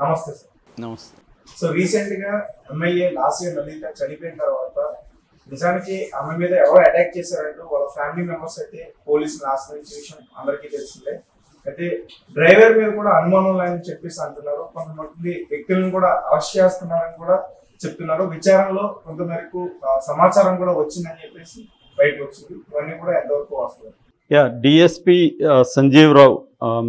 నమస్తే సార్. నమస్తే. So recent గా ఎమ్మెల్యే లాస్య లలిత చనిపోయిన తర్వాత నిజానికి ఆమె మీద ఎవరు అటాక్ చేశారంటూ వాళ్ళ ఫ్యామిలీ మెంబర్స్ అయితే పోలీసులు ఆశ్రయించే విషయం అందరికీ తెలిసిందే. అయితే డ్రైవర్ మీద కూడా అనుమానం లేదని చెప్పేసి అంటున్నారు. కొంతమంది వ్యక్తులను కూడా అరెస్ట్ చేస్తున్నారని కూడా చెప్తున్నారు. విచారణలో కొంతమేరకు సమాచారం కూడా వచ్చిందని చెప్పేసి బయటకు వచ్చింది. ఇవన్నీ కూడా ఎంతవరకు వస్తుంది? డిఎస్పి సంజీవ్ రావు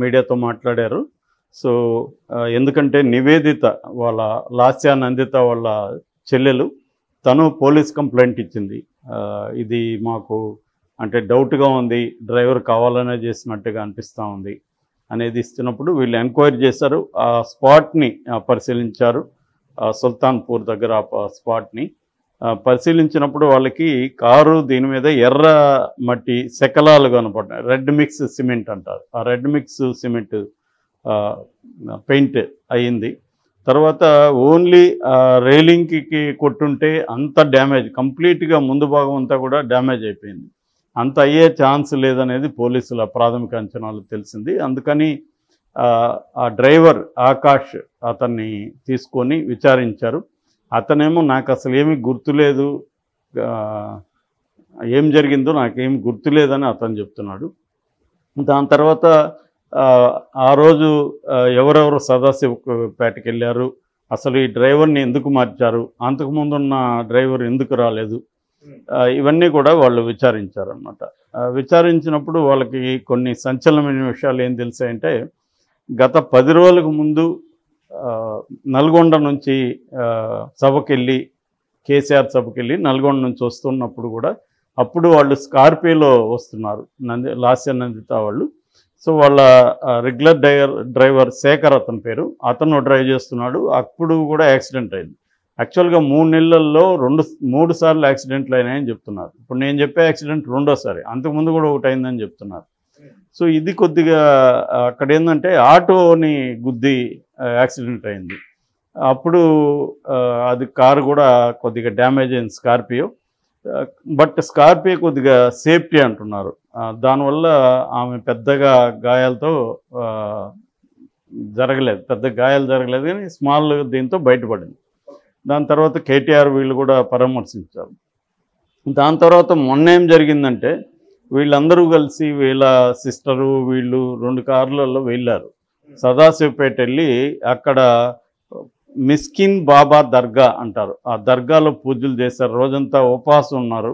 మీడియాతో మాట్లాడారు. సో ఎందుకంటే నివేదిత వాళ్ళ లాస్య నందిత వాళ్ళ చెల్లెలు తను పోలీస్ కంప్లైంట్ ఇచ్చింది. ఇది మాకు అంటే డౌట్గా ఉంది, డ్రైవర్ కావాలనే చేసినట్టుగా అనిపిస్తూ ఉంది అనేది ఇస్తున్నప్పుడు వీళ్ళు ఎంక్వైరీ చేశారు. ఆ స్పాట్ని పరిశీలించారు. సుల్తాన్పూర్ దగ్గర ఆ స్పాట్ని పరిశీలించినప్పుడు వాళ్ళకి కారు దీని మీద ఎర్ర మట్టి శకలాలు కనపడ్డాయి. రెడ్ మిక్స్ సిమెంట్ అంటారు. ఆ రెడ్ మిక్స్ సిమెంట్ పెయింట్ అయ్యింది. తర్వాత ఓన్లీ రైలింగ్కి కొట్టుంటే అంత డ్యామేజ్, కంప్లీట్గా ముందు భాగం అంతా కూడా డ్యామేజ్ అయిపోయింది. అంత అయ్యే ఛాన్స్ లేదనేది పోలీసుల ప్రాథమిక అంచనాలు తెలిసింది. అందుకని ఆ డ్రైవర్ ఆకాష్ అతన్ని తీసుకొని విచారించారు. అతనేమో నాకు అసలు ఏమీ గుర్తులేదు, ఏం జరిగిందో నాకేమి గుర్తులేదని అతను చెప్తున్నాడు. దాని తర్వాత ఆ రోజు ఎవరెవరు సదాశివపేటకి వెళ్ళారు, అసలు ఈ డ్రైవర్ని ఎందుకు మార్చారు, అంతకుముందున్న డ్రైవర్ ఎందుకు రాలేదు, ఇవన్నీ కూడా వాళ్ళు విచారించారన్నమాట. విచారించినప్పుడు వాళ్ళకి కొన్ని సంచలనమైన విషయాలు ఏం తెలిసాయంటే, గత 10 రోజులకు ముందు నల్గొండ నుంచి సభకెళ్ళి, కేసీఆర్ సభకెళ్ళి నల్గొండ నుంచి వస్తున్నప్పుడు కూడా అప్పుడు వాళ్ళు స్కార్పియోలో వస్తున్నారు, లాస్య నందిత వాళ్ళు. సో వాళ్ళ రెగ్యులర్ డ్రైవర్ శేఖర్ అతని పేరు, అతను డ్రైవ్ చేస్తున్నాడు. అప్పుడు కూడా యాక్సిడెంట్ అయింది. యాక్చువల్గా 3 నెలల్లో 3 సార్లు యాక్సిడెంట్లు అయినాయని చెప్తున్నారు. ఇప్పుడు నేను చెప్పే యాక్సిడెంట్ రెండోసారి, అంతకుముందు కూడా ఒకటి అయిందని చెప్తున్నారు. సో ఇది కొద్దిగా అక్కడ ఏంటంటే ఆటోని గుద్ది యాక్సిడెంట్ అయింది. అప్పుడు అది కారు కూడా కొద్దిగా డ్యామేజ్ అయింది, స్కార్పియో. బట్ స్కార్పియో కొద్దిగా సేఫ్టీ అంటున్నారు. దానివల్ల ఆమె పెద్దగా గాయాలతో జరగలేదు, పెద్ద గాయాలు జరగలేదు, కానీ స్మాల్ దీంతో బయటపడింది. దాని తర్వాత కేటీఆర్ వీళ్ళు కూడా పరామర్శించారు. దాని తర్వాత మొన్న ఏం జరిగిందంటే, వీళ్ళందరూ కలిసి వీళ్ళ సిస్టరు వీళ్ళు 2 కార్లలో వెళ్ళారు. సదాశివపేట వెళ్ళి అక్కడ మిస్కిన్ బాబా దర్గా అంటారు, ఆ దర్గాలో పూజలు చేశారు. రోజంతా ఉపవాసం ఉన్నారు.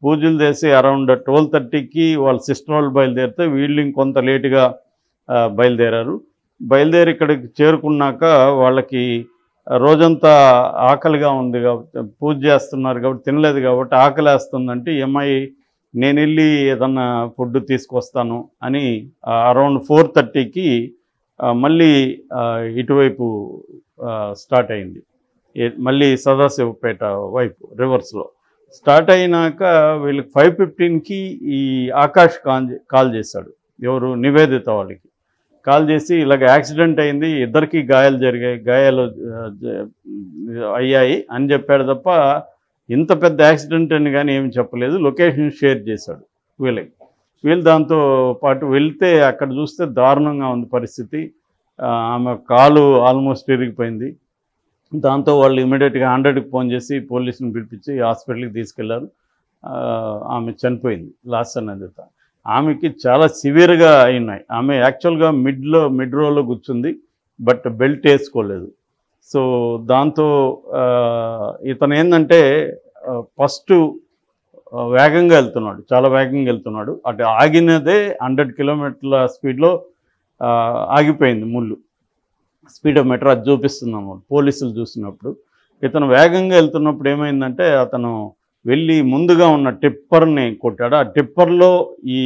పూజలు చేసి అరౌండ్ 12:30కి వాళ్ళ సిస్టర్ వాళ్ళు బయలుదేరితే వీళ్ళు ఇంకొంత లేటుగా బయలుదేరారు. బయలుదేరి ఇక్కడికి చేరుకున్నాక వాళ్ళకి రోజంతా ఆకలిగా ఉంది కాబట్టి, పూజ చేస్తున్నారు కాబట్టి తినలేదు కాబట్టి ఆకలి వేస్తుందంటే, ఏమై నేను వెళ్ళి ఏదన్నా ఫుడ్ తీసుకొస్తాను అని అరౌండ్ 4:30కి మళ్ళీ ఇటువైపు స్టార్ట్ అయింది. మళ్ళీ సదాశివపేట వైపు రివర్స్లో స్టార్ట్ అయినాక వీళ్ళకి 5:15కి ఈ ఆకాష్ కాల్ చేశాడు. ఎవరు? నివేదిత వాళ్ళకి కాల్ చేసి ఇలాగ యాక్సిడెంట్ అయింది, ఇద్దరికి గాయాలు అయ్యాయి అని చెప్పాడు తప్ప ఇంత పెద్ద యాక్సిడెంట్ అని కానీ ఏమి చెప్పలేదు. లొకేషన్ షేర్ చేశాడు వీళ్ళకి. వీళ్ళు దాంతో పాటు వెళ్తే అక్కడ చూస్తే దారుణంగా ఉంది పరిస్థితి. ఆమె కాలు ఆల్మోస్ట్ ఇరిగిపోయింది. దాంతో వాళ్ళు ఇమీడియట్గా 100కి ఫోన్ చేసి పోలీసుని పిలిపించి హాస్పిటల్కి తీసుకెళ్లారు. ఆమె చనిపోయింది, లాస్య నందిత. ఆమెకి చాలా సివియర్గా అయినాయి. ఆమె యాక్చువల్గా మిడ్ రోలో కూర్చుంది, బట్ బెల్ట్ వేసుకోలేదు. సో దాంతో ఇతను ఏంటంటే ఫస్ట్ వేగంగా వెళ్తున్నాడు, చాలా వేగంగా వెళ్తున్నాడు. అటు ఆగినదే 100 కిలోమీటర్ల స్పీడ్లో ఆగిపోయింది. ముళ్ళు స్పీడోమీటర్ అది చూపిస్తున్నాము పోలీసులు చూసినప్పుడు. ఇతను వేగంగా వెళ్తున్నప్పుడు ఏమైందంటే, అతను వెళ్ళి ముందుగా ఉన్న టిప్పర్ని కొట్టాడు. ఆ టిప్పర్లో ఈ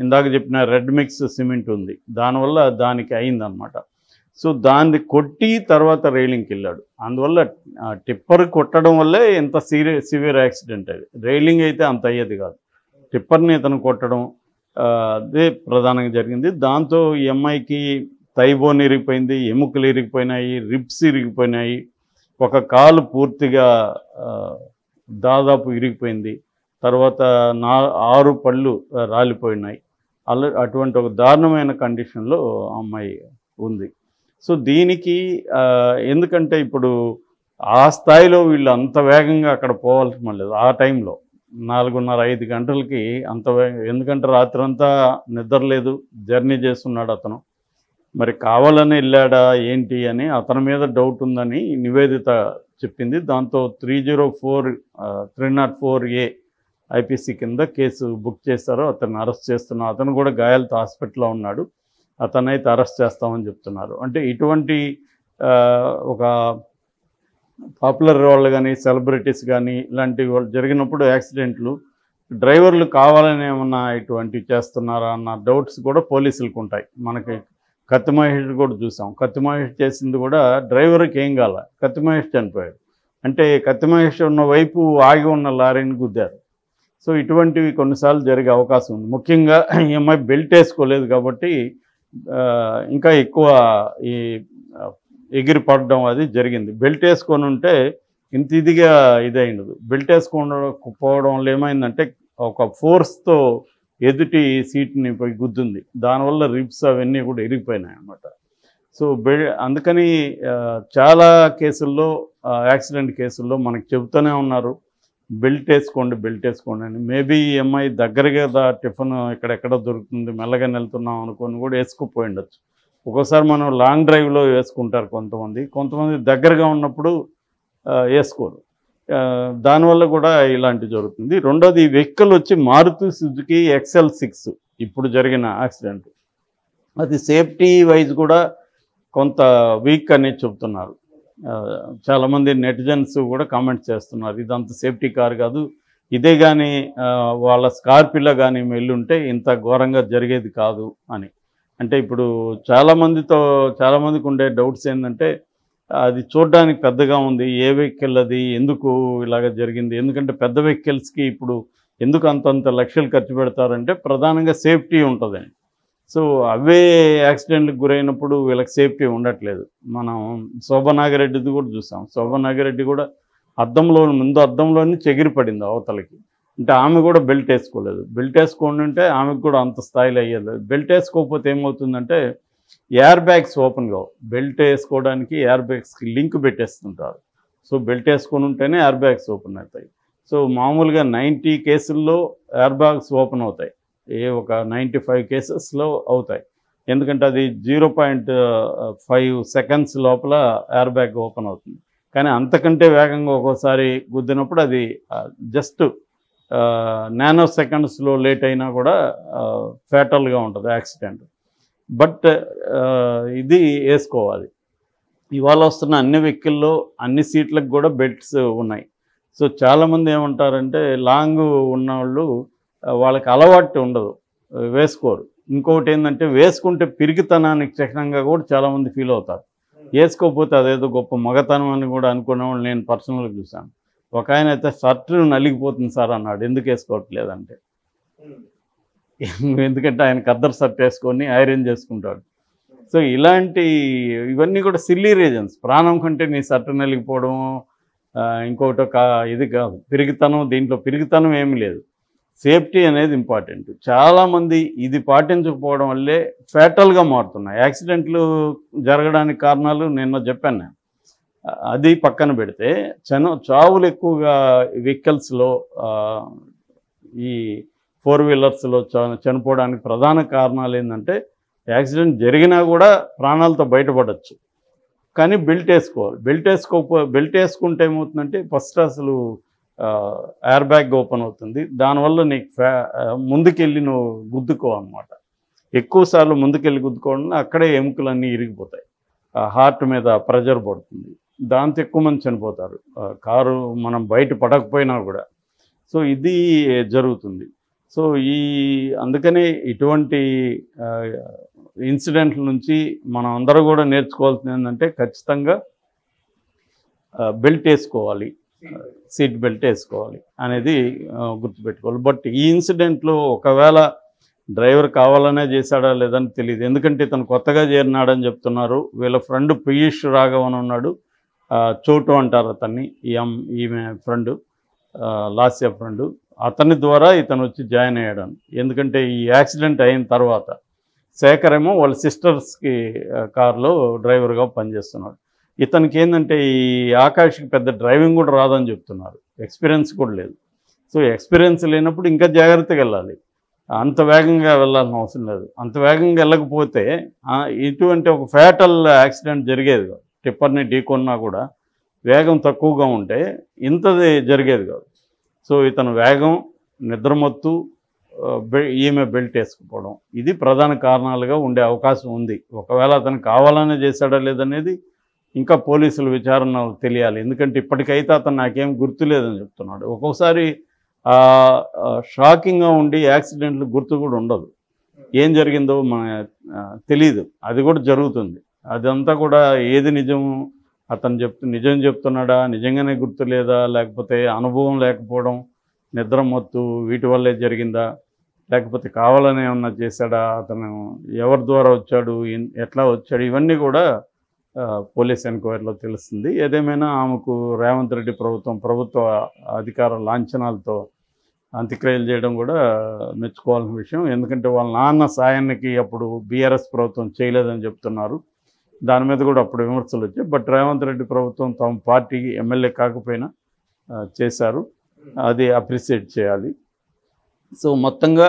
ఇందాక చెప్పిన రెడ్ మిక్స్ సిమెంట్ ఉంది, దానివల్ల దానికి అయిందనమాట. సో దాన్ని కొట్టి తర్వాత రైలింగ్కి వెళ్ళాడు. అందువల్ల టిప్పర్ కొట్టడం వల్లే ఇంత సివియర్ యాక్సిడెంట్ అది. రైలింగ్ అయితే అంత అయ్యేది కాదు. టిప్పర్ని ఇతను కొట్టడం అదే ప్రధానంగా జరిగింది. దాంతో ఈ అమ్మాయికి థైబోన్ ఇరిగిపోయింది, ఎముకలు ఇరిగిపోయినాయి, రిబ్స్ ఇరిగిపోయినాయి, ఒక కాలు పూర్తిగా దాదాపు ఇరిగిపోయింది. తర్వాత 6 పళ్ళు రాలిపోయినాయి. అటువంటి ఒక దారుణమైన కండిషన్లో అమ్మాయి ఉంది. సో దీనికి ఎందుకంటే ఇప్పుడు ఆ స్థాయిలో వీళ్ళు అంత వేగంగా అక్కడ పోవాల్సిన లేదు. ఆ టైంలో 4:30-5 గంటలకి అంత వేగం, ఎందుకంటే రాత్రంతా నిద్రలేదు, జర్నీ చేస్తున్నాడు అతను. మరి కావాలని వెళ్ళాడా ఏంటి అని అతని మీద డౌట్ ఉందని నివేదిత చెప్పింది. దాంతో 304A ఐపీసీ కింద కేసు బుక్ చేశారు. అతన్ని అరెస్ట్ చేస్తున్నారు. అతను కూడా గాయాలతో హాస్పిటల్లో ఉన్నాడు. అతనైతే అరెస్ట్ చేస్తామని చెప్తున్నారు. అంటే ఇటువంటి ఒక పాపులర్ వాళ్ళు కానీ, సెలబ్రిటీస్ కానీ ఇలాంటి వాళ్ళు జరిగినప్పుడు యాక్సిడెంట్లు డ్రైవర్లు కావాలని ఏమన్నా ఇటువంటివి చేస్తున్నారా అన్న డౌట్స్ కూడా పోలీసులకు ఉంటాయి. మనకి కత్తి మహేష్ కూడా చూసాం. కత్తి మహేష్ చేసింది కూడా డ్రైవర్కి ఏం కాల, కత్తి మహేష్ చనిపోయాడు. అంటే కత్తి మహేష్ ఉన్న వైపు ఆగి ఉన్న లారీని గుద్దారు. సో ఇటువంటివి కొన్నిసార్లు జరిగే అవకాశం ఉంది. ముఖ్యంగా ఈ అమ్మాయి బెల్ట్ వేసుకోలేదు కాబట్టి ఇంకా ఎక్కువ ఈ ఎగిరి పడడం అది జరిగింది. బెల్ట్ వేసుకొని ఉంటే ఇంత ఇదిగా ఇదైనదు. బెల్ట్ వేసుకోకపోవడం వల్ల ఏమైందంటే ఒక ఫోర్స్తో ఎదుటి సీట్ని పోయి గుద్దుంది. దానివల్ల రిబ్స్ అవన్నీ కూడా ఇరిగిపోయినాయి అన్నమాట. సో అందుకని చాలా కేసుల్లో, యాక్సిడెంట్ కేసుల్లో మనకు చెబుతూనే ఉన్నారు, బెల్ట్ వేసుకోండి, బెల్ట్ వేసుకోండి అని. మేబీ ఈ అమ్మాయి దగ్గరగా టిఫిన్ ఎక్కడెక్కడ దొరుకుతుంది, మెల్లగా వెళ్తున్నాం అనుకొని కూడా వేసుకోపోయి ఉండొచ్చు. ఒక్కోసారి మనం లాంగ్ డ్రైవ్లో వేసుకుంటారు కొంతమంది దగ్గరగా ఉన్నప్పుడు వేసుకోరు. దానివల్ల కూడా ఇలాంటి జరుగుతుంది. రెండోది, ఈ వెహికల్ వచ్చి మారుతి సుజుకి XL6 ఇప్పుడు జరిగిన యాక్సిడెంట్. అది సేఫ్టీ వైజ్ కూడా కొంత వీక్ అనేది చెప్తున్నారు. చాలామంది నెటిజన్స్ కూడా కామెంట్ చేస్తున్నారు, ఇదంత సేఫ్టీ కార్ కాదు, ఇదే కానీ వాళ్ళ స్కార్పిలో కానీ వెళ్ళుంటే ఇంత ఘోరంగా జరిగేది కాదు అని. అంటే ఇప్పుడు చాలామందికి ఉండే డౌట్స్ ఏంటంటే అది చూడడానికి పెద్దగా ఉంది, ఏ వెహికల్ అది, ఎందుకు ఇలాగ జరిగింది, ఎందుకంటే పెద్ద వెహికల్స్కి ఇప్పుడు ఎందుకు అంతంత లక్షలు ఖర్చు పెడతారంటే ప్రధానంగా సేఫ్టీ ఉంటుందని. సో అవే యాక్సిడెంట్కి గురైనప్పుడు వీళ్ళకి సేఫ్టీ ఉండట్లేదు. మనం శోభనాగిరెడ్డిది కూడా చూసాం. శోభనాగిరెడ్డి కూడా ముందు అద్దంలోని చెగిరి పడింది అవతలకి. అంటే ఆమె కూడా బెల్ట్ వేసుకోలేదు. బెల్ట్ వేసుకోండి ఉంటే ఆమెకు కూడా అంత స్థాయిలో అయ్యేది. బెల్ట్ వేసుకోకపోతే ఏమవుతుందంటే ఎయిర్ బ్యాగ్స్ ఓపెన్ కావు. బెల్ట్ వేసుకోవడానికి ఎయిర్ బ్యాగ్స్కి లింక్ పెట్టేస్తుంటారు. సో బెల్ట్ వేసుకొని ఉంటేనే ఎయిర్ బ్యాగ్స్ ఓపెన్ అవుతాయి. సో మామూలుగా 90 కేసుల్లో ఎయిర్ బ్యాగ్స్ ఓపెన్ అవుతాయి, ఒక 95 కేసెస్లో అవుతాయి. ఎందుకంటే అది 0.5 సెకండ్స్ లోపల ఎయిర్ బ్యాగ్ ఓపెన్ అవుతుంది. కానీ అంతకంటే వేగంగా ఒక్కోసారి గుద్దినప్పుడు అది జస్ట్ నానో సెకండ్స్లో లేట్ అయినా కూడా ఫ్యాటల్గా ఉంటుంది యాక్సిడెంట్. బట్ ఇది వేసుకోవాలి. ఇవాళ వస్తున్న అన్ని వెహికల్లో అన్ని సీట్లకు కూడా బెల్ట్స్ ఉన్నాయి. సో చాలామంది ఏమంటారంటే లాంగ్ ఉన్నవాళ్ళు వాళ్ళకి అలవాటు ఉండదు, వేసుకోరు. ఇంకొకటి ఏంటంటే వేసుకుంటే పిరికితనానికి చిహ్నంగా కూడా చాలామంది ఫీల్ అవుతారు. వేసుకోకపోతే అదేదో గొప్ప మగతనం అని కూడా అనుకునే వాళ్ళు నేను పర్సనల్గా చూశాను. ఒక ఆయన అయితే షర్ట్ నలిగిపోతుంది సార్ అన్నాడు, ఎందుకు వేసుకోవట్లేదంటే. ఎందుకంటే ఆయన ఖద్దరు షర్ట్ వేసుకొని ఐరన్ చేసుకుంటాడు. సో ఇవన్నీ కూడా సిల్లీ రీజన్స్. ప్రాణం కంటే నీ షర్ట్ నలిగిపోవడం ఇంకొకటి ఇది కాదు, దీంట్లో పిరిగితనం ఏమీ లేదు. సేఫ్టీ అనేది ఇంపార్టెంట్. చాలామంది ఇది పాటించకపోవడం వల్లే ఫ్యాటల్గా మారుతున్నాయి. యాక్సిడెంట్లు జరగడానికి కారణాలు నిన్న చెప్పాను నేను. అది పక్కన పెడితే చావులు ఎక్కువగా వెహికల్స్లో, ఈ 4 వీలర్స్లో చనిపోవడానికి ప్రధాన కారణాలు ఏంటంటే యాక్సిడెంట్ జరిగినా కూడా ప్రాణాలతో బయటపడవచ్చు, కానీ బెల్ట్ వేసుకోవాలి. బెల్ట్ వేసుకుంటే ఏమవుతుందంటే ఫస్ట్ అసలు ఎయిర్ బ్యాగ్ ఓపెన్ అవుతుంది. దానివల్ల నీకు ముందుకెళ్ళి నువ్వు గుద్దుకో అన్నమాట. ఎక్కువసార్లు ముందుకెళ్ళి గుద్దుకోవడం అక్కడే ఎముకలన్నీ ఇరిగిపోతాయి, హార్ట్ మీద ప్రెషర్ పడుతుంది. దాంతో ఎక్కువ మంది చనిపోతారు, కారు మనం బయట పడకపోయినా కూడా. సో ఇది జరుగుతుంది. సో అందుకనే ఇటువంటి ఇన్సిడెంట్ల నుంచి మనం అందరూ కూడా నేర్చుకోవాల్సింది ఏంటంటే ఖచ్చితంగా బెల్ట్ వేసుకోవాలి, సీట్ బెల్ట్ వేసుకోవాలి అనేది గుర్తుపెట్టుకోవాలి. బట్ ఈ ఇన్సిడెంట్లో ఒకవేళ డ్రైవర్ కావాలనే చేశాడా లేదని తెలియదు. ఎందుకంటే ఇతను కొత్తగా చేరినాడని చెప్తున్నారు. వీళ్ళ ఫ్రెండ్ పీయూష్ రాఘవన్ ఉన్నాడు, చోటు అంటారు అతన్ని, ఈమె ఫ్రెండ్, లాస్య ఫ్రెండ్. అతని ద్వారా ఇతను వచ్చి జాయిన్ అయ్యాడు. ఎందుకంటే ఈ యాక్సిడెంట్ అయిన తర్వాత శేఖర్ ఏమో వాళ్ళ సిస్టర్స్కి కార్లో డ్రైవర్గా పనిచేస్తున్నాడు. ఇతనికి ఏంటంటే ఈ ఆకాష్కి పెద్ద డ్రైవింగ్ కూడా రాదని చెప్తున్నారు, ఎక్స్పీరియన్స్ కూడా లేదు. సో ఎక్స్పీరియన్స్ లేనప్పుడు ఇంకా జాగ్రత్తగా వెళ్ళాలి, అంత వేగంగా వెళ్ళాల్సిన అవసరం లేదు. అంత వేగంగా వెళ్ళకపోతే ఇటువంటి ఒక ఫ్యాటల్ యాక్సిడెంట్ జరిగేది కాదు. టిప్పర్ని ఢీకొన్నా కూడా వేగం తక్కువగా ఉంటే ఇంతది జరిగేది కాదు. సో ఇతను వేగం, నిద్రమత్తు, ఈమె బెల్ట్ వేసుకుపోవడం, ఇది ప్రధాన కారణాలుగా ఉండే అవకాశం ఉంది. ఒకవేళ అతను కావాలనే చేశాడా లేదనేది ఇంకా పోలీసుల విచారణ తెలియాలి. ఎందుకంటే ఇప్పటికైతే అతను నాకేం గుర్తులేదని చెప్తున్నాడు. ఒక్కొక్కసారి షాకింగ్గా ఉండి యాక్సిడెంట్లు గుర్తు కూడా ఉండదు, ఏం జరిగిందో మన తెలీదు, అది కూడా జరుగుతుంది. అదంతా కూడా ఏది నిజం, అతను నిజం చెప్తున్నాడా, నిజంగానే గుర్తు లేదా, లేకపోతే అనుభవం లేకపోవడం, నిద్రమత్తు, వీటి వల్లే జరిగిందా, లేకపోతే కావాలని ఏమన్నా చేశాడా, అతను ఎవరి ద్వారా వచ్చాడు, ఎట్లా వచ్చాడు, ఇవన్నీ కూడా పోలీస్ ఎంక్వైరీలో తెలుస్తుంది. ఏదేమైనా ఆమెకు రేవంత్ రెడ్డి ప్రభుత్వ అధికార లాంఛనాలతో అంత్యక్రియలు చేయడం కూడా మెచ్చుకోవాల్సిన విషయం. ఎందుకంటే వాళ్ళ నాన్న సాయానికి అప్పుడు బీఆర్ఎస్ ప్రభుత్వం చేయలేదని చెప్తున్నారు, దాని మీద కూడా అప్పుడు విమర్శలు వచ్చాయి. బట్ రేవంత్ రెడ్డి ప్రభుత్వం తమ పార్టీకి ఎమ్మెల్యే కాకపోయినా చేశారు, అది అప్రిషియేట్ చేయాలి. సో మొత్తంగా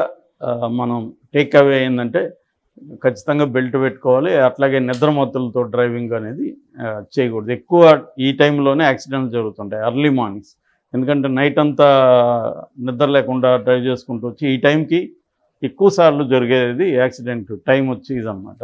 మనం టేక్ అవే ఏంటంటే ఖచ్చితంగా బెల్ట్ పెట్టుకోవాలి, అట్లాగే నిద్రమత్తులతో డ్రైవింగ్ అనేది చేయకూడదు. ఎక్కువ ఈ టైంలోనే యాక్సిడెంట్లు జరుగుతుంటాయి, ఎర్లీ మార్నింగ్స్. ఎందుకంటే నైట్ అంతా నిద్ర లేకుండా డ్రైవ్ చేసుకుంటూ వచ్చి ఈ టైంకి ఎక్కువ సార్లు జరిగేది యాక్సిడెంట్ టైం వచ్చి ఇదన్నమాట.